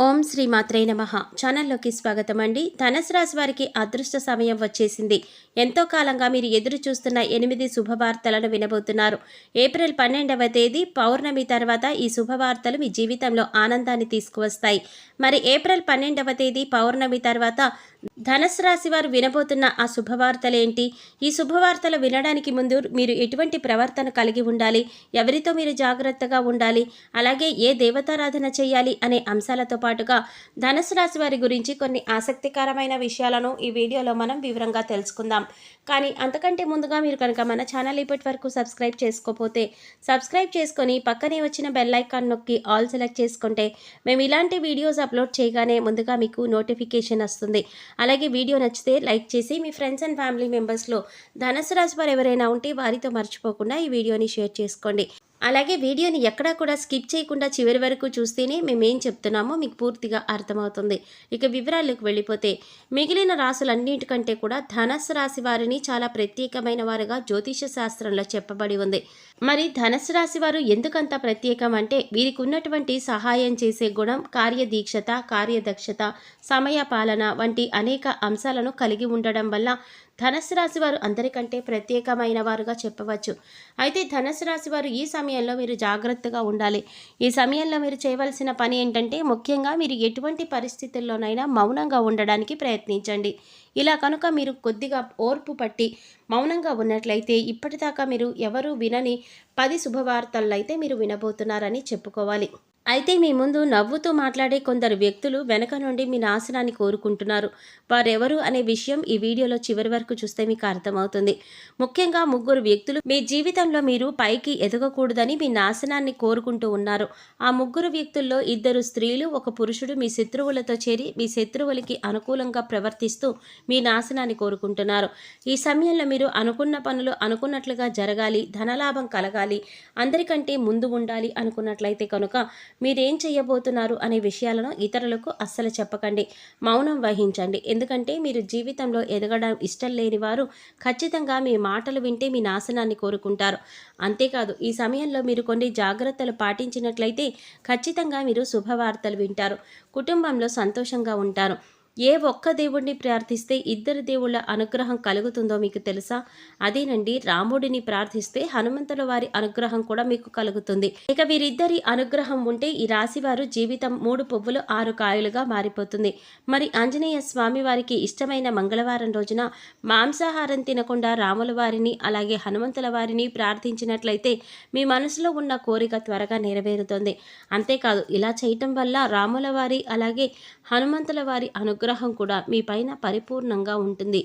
ఓం శ్రీ మాత్రే నమః. ఛానల్లోకి స్వాగతం అండి. ధనుసు రాశి వారికి అదృష్ట సమయం వచ్చేసింది. ఎంతో కాలంగా మీరు ఎదురు చూస్తున్న 8 శుభవార్తలను వినబోతున్నారు. ఏప్రిల్ 12వ తేదీ పౌర్ణమి తర్వాత ఈ శుభవార్తలు మీ జీవితంలో ఆనందాన్ని తీసుకువస్తాయి. మరి ఏప్రిల్ 12వ తేదీ పౌర్ణమి తర్వాత ధనుసు రాశి వారు వినబోతున్న ఆ శుభవార్తలు ఏంటి? ఈ శుభవార్తలు వినడానికి ముందు మీరు ఎటువంటి ప్రవర్తన కలిగి ఉండాలి, ఎవరితో మీరు జాగ్రత్తగా ఉండాలి, అలాగే ఏ దేవతారాధన చేయాలి అనే అంశాలతో పాటుగా ధనుసు రాశి వారి గురించి కొన్ని ఆసక్తికరమైన విషయాలను ఈ వీడియోలో మనం వివరంగా తెలుసుకుందాం. కానీ అంతకంటే ముందుగా మీరు కనుక మన ఛానల్ ఇప్పటి వరకు సబ్స్క్రైబ్ చేసుకోకపోతే సబ్స్క్రైబ్ చేసుకొని పక్కనే వచ్చిన బెల్ ఐకాన్ నొక్కి ఆల్ సెలెక్ట్ చేసుకుంటే మేము ఇలాంటి వీడియోస్ అప్లోడ్ చేయగానే ముందుగా మీకు నోటిఫికేషన్ వస్తుంది. అలాగే వీడియో నచ్చితే లైక్ చేసి మీ ఫ్రెండ్స్ అండ్ ఫ్యామిలీ మెంబర్స్లో ధనుసు రాశి వారు ఎవరైనా ఉంటే వారితో మర్చిపోకుండా ఈ వీడియోని షేర్ చేసుకోండి. అలాగే వీడియోని ఎక్కడా కూడా స్కిప్ చేయకుండా చివరి వరకు చూస్తేనే మేమేం చెప్తున్నామో మీకు పూర్తిగా అర్థమవుతుంది. ఇక వివరాలకు వెళ్ళిపోతే మిగిలిన రాశులన్నిటికంటే కూడా ధనుసు రాశి వారిని చాలా ప్రత్యేకమైన వారుగా జ్యోతిష శాస్త్రంలో చెప్పబడి ఉంది. మరి ధనుసు రాశి వారు ఎందుకంత ప్రత్యేకం అంటే వీరికి ఉన్నటువంటి సహాయం చేసే గుణం, కార్యదీక్షత, కార్యదక్షత, సమయ పాలన వంటి అనేక అంశాలను కలిగి ఉండడం వల్ల ధనుసు రాశి వారు అందరికంటే ప్రత్యేకమైన వారుగా చెప్పవచ్చు. అయితే ధనుసు రాశి వారు ఈ సమయంలో మీరు జాగ్రత్తగా ఉండాలి. ఈ సమయంలో మీరు చేయవలసిన పని ఏంటంటే ముఖ్యంగా మీరు ఎటువంటి పరిస్థితుల్లోనైనా మౌనంగా ఉండడానికి ప్రయత్నించండి. ఇలా కనుక మీరు కొద్దిగా ఓర్పు పట్టి మౌనంగా ఉన్నట్లయితే ఇప్పటిదాకా మీరు ఎవరూ వినని 10 శుభవార్తలను అయితే మీరు వినబోతున్నారని చెప్పుకోవాలి. అయితే మీ ముందు నవ్వుతూ మాట్లాడే కొందరు వ్యక్తులు వెనక నుండి మీ నాశనాన్ని కోరుకుంటున్నారు. వారెవరు అనే విషయం ఈ వీడియోలో చివరి వరకు చూస్తే మీకు అర్థమవుతుంది. ముఖ్యంగా 3 వ్యక్తులు మీ జీవితంలో మీరు పైకి ఎదగకూడదని మీ నాశనాన్ని కోరుకుంటూ ఉన్నారు. ఆ 3 వ్యక్తుల్లో 2 స్త్రీలు, 1 పురుషుడు మీ శత్రువులతో చేరి మీ శత్రువులకి అనుకూలంగా ప్రవర్తిస్తూ మీ నాశనాన్ని కోరుకుంటున్నారు. ఈ సమయంలో మీరు అనుకున్న పనులు అనుకున్నట్లుగా జరగాలి, ధనలాభం కలగాలి, అందరికంటే ముందు ఉండాలి అనుకున్నట్లయితే కనుక మీరేం చేయబోతున్నారు అనే విషయాలను ఇతరులకు అస్సలు చెప్పకండి. మౌనం వహించండి. ఎందుకంటే మీరు జీవితంలో ఎదగడం ఇష్టం లేని వారు ఖచ్చితంగా మీ మాటలు వింటే మీ నాశనాన్ని కోరుకుంటారు. అంతేకాదు ఈ సమయంలో మీరు కొన్ని జాగ్రత్తలు పాటించినట్లయితే ఖచ్చితంగా మీరు శుభవార్తలు వింటారు. కుటుంబంలో సంతోషంగా ఉంటారు. ఏ ఒక్క దేవుడిని ప్రార్థిస్తే 2 దేవుళ్ళ అనుగ్రహం కలుగుతుందో మీకు తెలుసా? అదేనండి, రాముడిని ప్రార్థిస్తే హనుమంతుల వారి అనుగ్రహం కూడా మీకు కలుగుతుంది. ఇక వీరిద్దరి అనుగ్రహం ఉంటే ఈ రాశి వారు జీవితం 3 పువ్వులు 6 కాయలుగా మారిపోతుంది. మరి ఆంజనేయ స్వామి వారికి ఇష్టమైన మంగళవారం రోజున మాంసాహారం తినకుండా రాముల వారిని అలాగే హనుమంతుల వారిని ప్రార్థించినట్లయితే మీ మనసులో ఉన్న కోరిక త్వరగా నెరవేరుతుంది. అంతేకాదు ఇలా చేయటం వల్ల రాముల వారి అలాగే హనుమంతుల వారి అనుగ్రహం కూడా మీ పైన పరిపూర్ణంగా ఉంటుంది.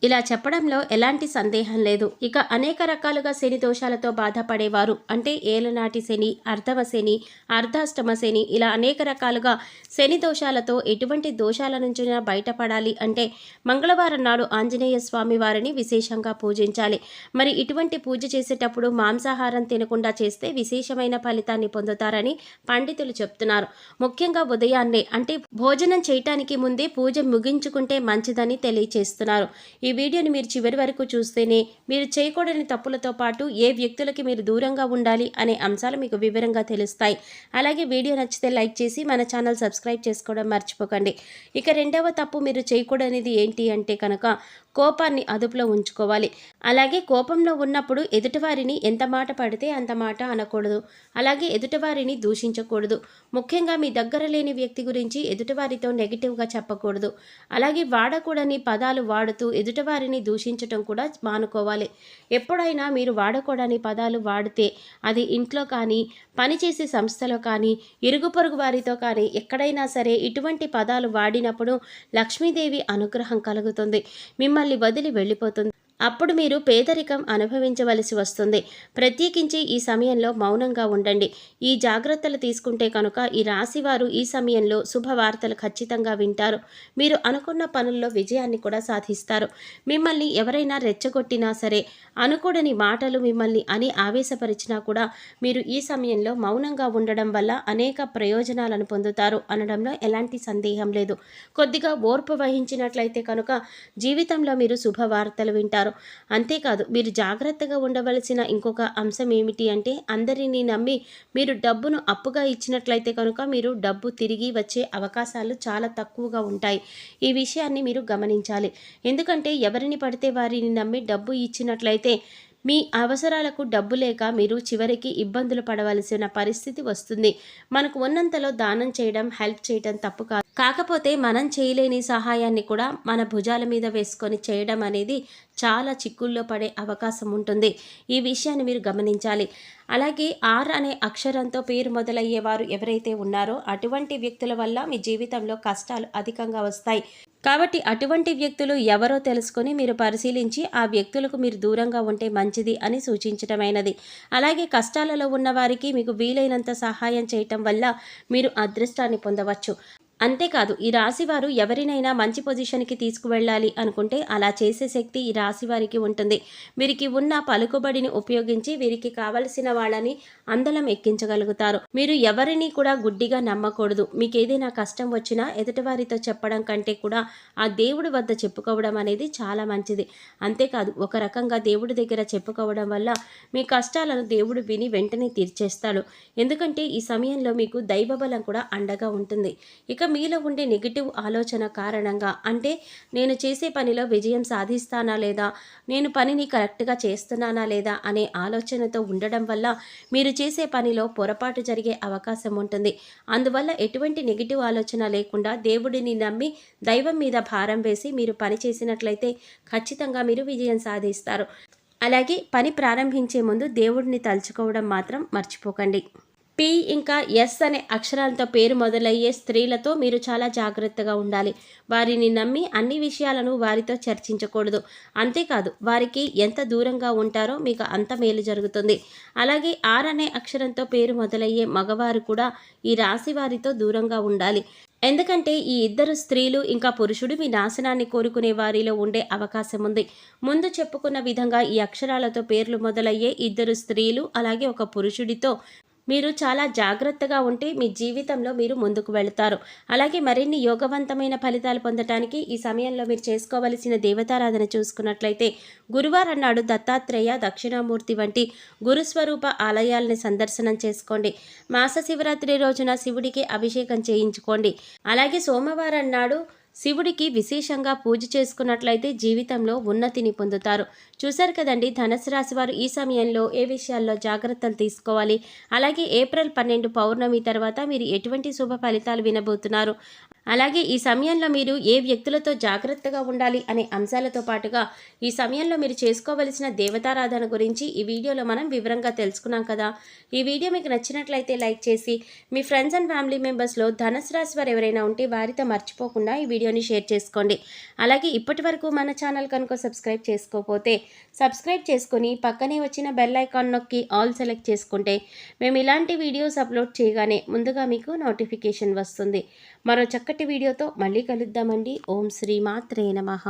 ఇలా చెప్పడంలో ఎలాంటి సందేహం లేదు. ఇక అనేక రకాలుగా శని దోషాలతో బాధపడేవారు అంటే ఏలనాటి శని, అర్ధమ శని, అర్ధాష్టమ శని ఇలా అనేక రకాలుగా శని దోషాలతో ఎటువంటి దోషాల నుంచైనా బయటపడాలి అంటే మంగళవారం నాడు ఆంజనేయ స్వామి వారిని విశేషంగా పూజించాలి. మరి ఇటువంటి పూజ చేసేటప్పుడు మాంసాహారం తినకుండా చేస్తే విశేషమైన ఫలితాన్ని పొందుతారని పండితులు చెప్తున్నారు. ముఖ్యంగా ఉదయాన్నే అంటే భోజనం చేయటానికి ముందే పూజ ముగించుకుంటే మంచిదని తెలియచేస్తున్నారు. ఈ వీడియోని మీరు చివరి వరకు చూస్తేనే మీరు చేయకూడని తప్పులతో పాటు ఏ వ్యక్తులకి మీరు దూరంగా ఉండాలి అనే అంశాలు మీకు వివరంగా తెలుస్తాయి. అలాగే వీడియో నచ్చితే లైక్ చేసి మన ఛానల్ సబ్స్క్రైబ్ చేసుకోవడం మర్చిపోకండి. ఇక రెండవ తప్పు మీరు చేయకూడనిది ఏంటి అంటే కనుక కోపాన్ని అదుపులో ఉంచుకోవాలి. అలాగే కోపంలో ఉన్నప్పుడు ఎదుటివారిని ఎంత మాట పడితే అంత మాట అనకూడదు. అలాగే ఎదుటివారిని దూషించకూడదు. ముఖ్యంగా మీ దగ్గర లేని వ్యక్తి గురించి ఎదుటివారితో నెగిటివ్గా చెప్పకూడదు. అలాగే వాడకూడని పదాలు వాడుతూ ఎదుటివారిని దూషించటం కూడా మానుకోవాలి. ఎప్పుడైనా మీరు వాడకూడని పదాలు వాడితే అది ఇంట్లో కానీ, పనిచేసే సంస్థలో కానీ, ఇరుగు పొరుగు వారితో కానీ ఎక్కడైనా సరే ఇటువంటి పదాలు వాడినప్పుడు లక్ష్మీదేవి అనుగ్రహం కలుగుతుంది. మిమ్మల్ని వదిలి వెళ్ళిపోతుంది. అప్పుడు మీరు పేదరికం అనుభవించవలసి వస్తుంది. ప్రత్యేకించి ఈ సమయంలో మౌనంగా ఉండండి. ఈ జాగ్రత్తలు తీసుకుంటే కనుక ఈ రాశివారు ఈ సమయంలో శుభవార్తలు ఖచ్చితంగా వింటారు. మీరు అనుకున్న పనుల్లో విజయాన్ని కూడా సాధిస్తారు. మిమ్మల్ని ఎవరైనా రెచ్చగొట్టినా సరే, అనుకూడని మాటలు మిమ్మల్ని అని ఆవేశపరిచినా కూడా మీరు ఈ సమయంలో మౌనంగా ఉండడం వల్ల అనేక ప్రయోజనాలను పొందుతారు అనడంలో ఎలాంటి సందేహం లేదు. కొద్దిగా ఓర్పు వహించినట్లయితే కనుక జీవితంలో మీరు శుభవార్తలు వింటారు. అంతేకాదు మీరు జాగ్రత్తగా ఉండవలసిన ఇంకొక అంశం ఏమిటి అంటే అందరినీ నమ్మి మీరు డబ్బును అప్పుగా ఇచ్చినట్లయితే కనుక మీరు డబ్బు తిరిగి వచ్చే అవకాశాలు చాలా తక్కువగా ఉంటాయి. ఈ విషయాన్ని మీరు గమనించాలి. ఎందుకంటే ఎవరిని పడితే వారిని నమ్మి డబ్బు ఇచ్చినట్లయితే మీ అవసరాలకు డబ్బు లేక మీరు చివరికి ఇబ్బందులు పడవలసిన పరిస్థితి వస్తుంది. మనకు ఉన్నంతలో దానం చేయడం, హెల్ప్ చేయడం తప్పు కాదు. కాకపోతే మనం చేయలేని సహాయాన్ని కూడా మన భుజాల మీద వేసుకొని చేయడం అనేది చాలా చిక్కుల్లో పడే అవకాశం ఉంటుంది. ఈ విషయాన్ని మీరు గమనించాలి. అలాగే ఆర్ అనే అక్షరంతో పేరు మొదలయ్యేవారు ఎవరైతే ఉన్నారో అటువంటి వ్యక్తుల వల్ల మీ జీవితంలో కష్టాలు అధికంగా వస్తాయి. కాబట్టి అటువంటి వ్యక్తులు ఎవరో తెలుసుకొని మీరు పరిశీలించి ఆ వ్యక్తులకు మీరు దూరంగా ఉంటే మంచిది అని సూచించటమైనది. అలాగే కష్టాలలో ఉన్నవారికి మీకు వీలైనంత సహాయం చేయటం వల్ల మీరు అదృష్టాన్ని పొందవచ్చు. అంతేకాదు ఈ రాశివారు ఎవరినైనా మంచి పొజిషన్కి తీసుకువెళ్ళాలి అనుకుంటే అలా చేసే శక్తి ఈ రాశి వారికి ఉంటుంది. వీరికి ఉన్న పలుకుబడిని ఉపయోగించి వీరికి కావలసిన వాళ్ళని అందలం ఎక్కించగలుగుతారు. మీరు ఎవరిని కూడా గుడ్డిగా నమ్మకూడదు. మీకు ఏదైనా కష్టం వచ్చినా ఎదుటివారితో చెప్పడం కంటే కూడా ఆ దేవుడి వద్ద చెప్పుకోవడం అనేది చాలా మంచిది. అంతేకాదు ఒక రకంగా దేవుడి దగ్గర చెప్పుకోవడం వల్ల మీ కష్టాలను దేవుడు విని వెంటనే తీర్చేస్తాడు. ఎందుకంటే ఈ సమయంలో మీకు దైవబలం కూడా అండగా ఉంటుంది. ఇక మీలో ఉండే నెగిటివ్ ఆలోచన కారణంగా అంటే నేను చేసే పనిలో విజయం సాధిస్తానా లేదా, నేను పనిని కరెక్ట్గా చేస్తున్నానా లేదా అనే ఆలోచనతో ఉండడం వల్ల మీరు చేసే పనిలో పొరపాటు జరిగే అవకాశం ఉంటుంది. అందువల్ల ఎటువంటి నెగిటివ్ ఆలోచన లేకుండా దేవుడిని నమ్మి దైవం మీద భారం వేసి మీరు పని చేసినట్లయితే ఖచ్చితంగా మీరు విజయం సాధిస్తారు. అలాగే పని ప్రారంభించే ముందు దేవుడిని తలుచుకోవడం మాత్రం మర్చిపోకండి. పి ఇంకా ఎస్ అనే అక్షరాలతో పేరు మొదలయ్యే స్త్రీలతో మీరు చాలా జాగ్రత్తగా ఉండాలి. వారిని నమ్మి అన్ని విషయాలను వారితో చర్చించకూడదు. అంతేకాదు వారికి ఎంత దూరంగా ఉంటారో మీకు అంత మేలు జరుగుతుంది. అలాగే ఆర్ అనే అక్షరంతో పేరు మొదలయ్యే మగవారు కూడా ఈ రాశి వారితో దూరంగా ఉండాలి. ఎందుకంటే ఈ ఇద్దరు స్త్రీలు ఇంకా పురుషుడు మీ నాశనాన్ని కోరుకునే వారిలో ఉండే అవకాశం ఉంది. ముందు చెప్పుకున్న విధంగా ఈ అక్షరాలతో పేర్లు మొదలయ్యే ఇద్దరు స్త్రీలు అలాగే ఒక పురుషుడితో మీరు చాలా జాగ్రత్తగా ఉంటే మీ జీవితంలో మీరు ముందుకు వెళతారు. అలాగే మరిన్ని యోగవంతమైన ఫలితాలు పొందటానికి ఈ సమయంలో మీరు చేసుకోవలసిన దేవతారాధన చూసుకున్నట్లయితే గురువారం నాడు దత్తాత్రేయ, దక్షిణామూర్తి వంటి గురుస్వరూప ఆలయాల్ని సందర్శనం చేసుకోండి. మాస శివరాత్రి రోజున శివుడికి అభిషేకం చేయించుకోండి. అలాగే సోమవారం నాడు శివుడికి విశేషంగా పూజ చేసుకున్నట్లయితే జీవితంలో ఉన్నతిని పొందుతారు. చూశారు కదండి ధనుసు రాశి వారు ఈ సమయంలో ఏ విషయాల్లో జాగ్రత్తలు తీసుకోవాలి, అలాగే ఏప్రిల్ 12 పౌర్ణమి తర్వాత మీరు ఎటువంటి శుభ ఫలితాలు వినబోతున్నారు, అలాగే ఈ సమయంలో మీరు ఏ వ్యక్తులతో జాగ్రత్తగా ఉండాలి అనే అంశాలతో పాటుగా ఈ సమయంలో మీరు చేసుకోవలసిన దేవతారాధన గురించి ఈ వీడియోలో మనం వివరంగా తెలుసుకున్నాం కదా. ఈ వీడియో మీకు నచ్చినట్లయితే లైక్ చేసి మీ ఫ్రెండ్స్ అండ్ ఫ్యామిలీ మెంబర్స్లో ధనుసు రాశి వారు ఎవరైనా ఉంటే వారితో మర్చిపోకుండా ఈ వీడియోని షేర్ చేసుకోండి. అలాగే ఇప్పటి వరకు మన ఛానల్ కనుక సబ్స్క్రైబ్ చేసుకోకపోతే సబ్స్క్రైబ్ చేసుకొని పక్కనే వచ్చిన బెల్ ఐకాన్ నొక్కి ఆల్ సెలెక్ట్ చేసుకుంటే మేము ఇలాంటి వీడియోస్ అప్లోడ్ చేయగానే ముందుగా మీకు నోటిఫికేషన్ వస్తుంది. మరో చక్కటి వీడియోతో మళ్ళీ కలుద్దామండి. ఓం శ్రీ మాత్రే నమః.